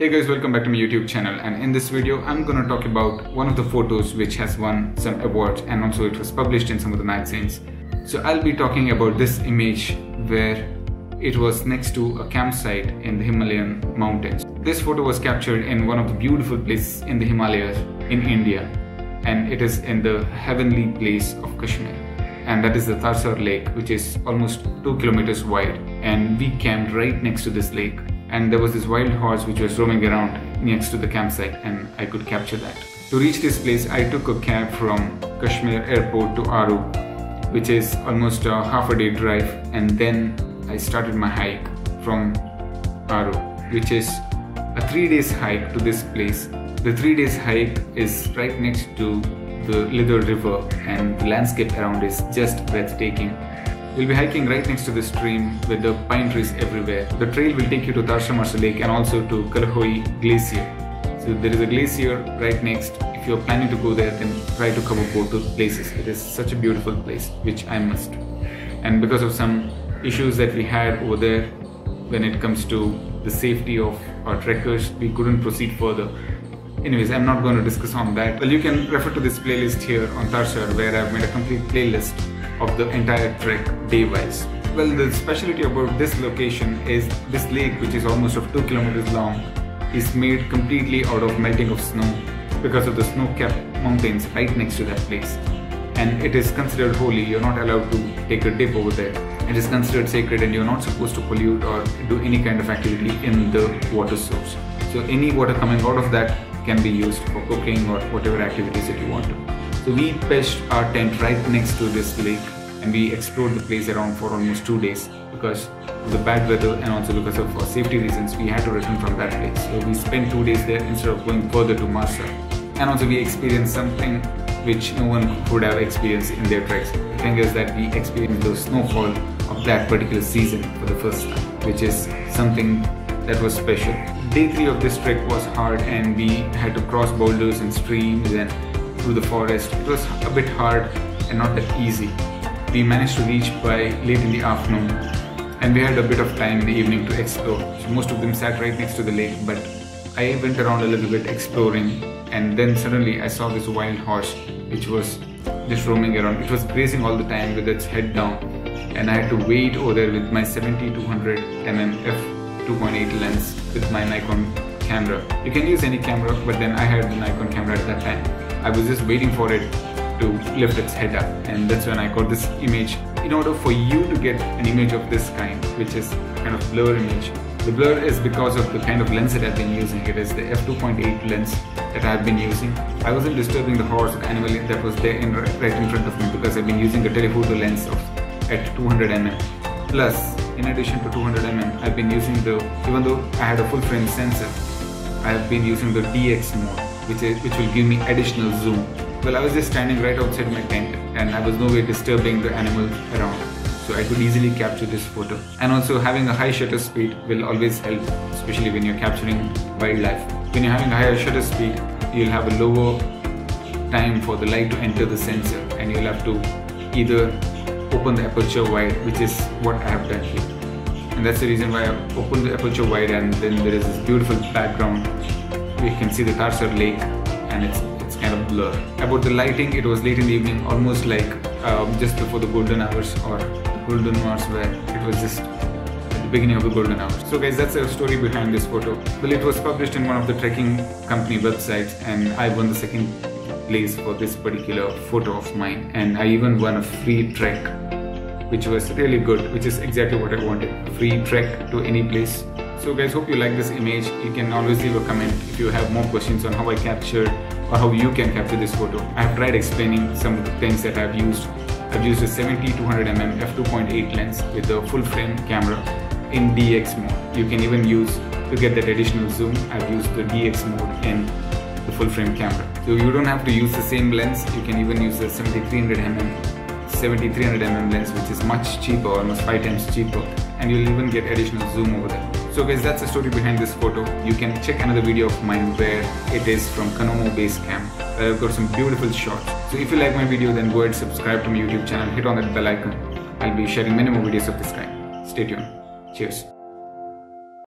Hey guys, welcome back to my YouTube channel, and in this video I'm gonna talk about one of the photos which has won some awards and also it was published in some of the magazines. So I'll be talking about this image where it was next to a campsite in the Himalayan mountains. This photo was captured in one of the beautiful places in the Himalayas in India, and it is in the heavenly place of Kashmir. And that is the Tarsar lake, which is almost 2 kilometers wide, and we camped right next to this lake. And there was this wild horse which was roaming around next to the campsite, and I could capture that. To reach this place, I took a cab from Kashmir airport to Aru, which is almost a half a day drive, and then I started my hike from Aru, which is a 3 days hike to this place. The 3 days hike is right next to the Lidar river, and the landscape around is just breathtaking. We'll be hiking right next to the stream with the pine trees everywhere. The trail will take you to Tarsar Lake and also to Kalahoi Glacier. So there is a glacier right next. If you're planning to go there, then try to cover both those places. It is such a beautiful place, which I must. And because of some issues that we had over there when it comes to the safety of our trekkers, we couldn't proceed further. Anyways, I'm not going to discuss on that. Well, you can refer to this playlist here on Tarsar, where I've made a complete playlist of the entire trek day-wise. Well, the specialty about this location is this lake, which is almost of 2 kilometers long, is made completely out of melting of snow because of the snow-capped mountains right next to that place. And it is considered holy. You're not allowed to take a dip over there. It is considered sacred, and you're not supposed to pollute or do any kind of activity in the water source. So any water coming out of that can be used for cooking or whatever activities that you want to. So we pitched our tent right next to this lake, and we explored the place around for almost 2 days. Because of the bad weather and also because of safety reasons, we had to return from that place. So we spent 2 days there instead of going further to Marsa. And also we experienced something which no one would have experienced in their treks. The thing is that we experienced the snowfall of that particular season for the first time, which is something that was special. Day 3 of this trek was hard, and we had to cross boulders and streams and through the forest. It was a bit hard and not that easy. We managed to reach by late in the afternoon, and we had a bit of time in the evening to explore. So most of them sat right next to the lake, but I went around a little bit exploring, and then suddenly I saw this wild horse which was just roaming around. It was grazing all the time with its head down, and I had to wait over there with my 70-200 mm f2.8 lens with my Nikon camera. You can use any camera, but then I had the Nikon camera at that time. I was just waiting for it to lift its head up, and that's when I got this image. In order for you to get an image of this kind, which is kind of blur image, the blur is because of the kind of lens that I've been using. It is the f2.8 lens that I've been using. I wasn't disturbing the horse or the animal that was there right in front of me, because I've been using a telephoto lens at 200 mm. Plus, in addition to 200 mm, I've been using even though I had a full frame sensor, I have been using the DX mode, which will give me additional zoom. Well, I was just standing right outside my tent, and I was nowhere disturbing the animal around, so I could easily capture this photo. And also, having a high shutter speed will always help, especially when you're capturing wildlife. When you're having a higher shutter speed, you'll have a lower time for the light to enter the sensor, and you'll have to either open the aperture wide, which is what I have done here. And that's the reason why I opened the aperture wide, and then there is this beautiful background. You can see the Tarsar lake, and it's kind of blur. About the lighting, it was late in the evening, almost like just before the golden hours, or the golden hours, where it was just at the beginning of the golden hours. So guys, that's the story behind this photo. Well, it was published in one of the trekking company websites, and I won the second place for this particular photo of mine, and I even won a free trek, which was really good, which is exactly what I wanted, a free trek to any place. So guys, hope you like this image. You can always leave a comment if you have more questions on how I captured or how you can capture this photo. I have tried explaining some of the things that I've used. I've used a 70-200 mm f2.8 lens with a full frame camera in DX mode. You can even use, to get that additional zoom, I've used the DX mode in the full frame camera. So you don't have to use the same lens. You can even use the 7300 mm lens, which is much cheaper, almost 5 times cheaper, and you'll even get additional zoom over there. So guys, that's the story behind this photo. You can check another video of mine where it is from Kanomo base camp, where I've got some beautiful shots. So if you like my video, then go ahead and subscribe to my YouTube channel, hit on that bell icon. I'll be sharing many more videos of this kind. Stay tuned. Cheers.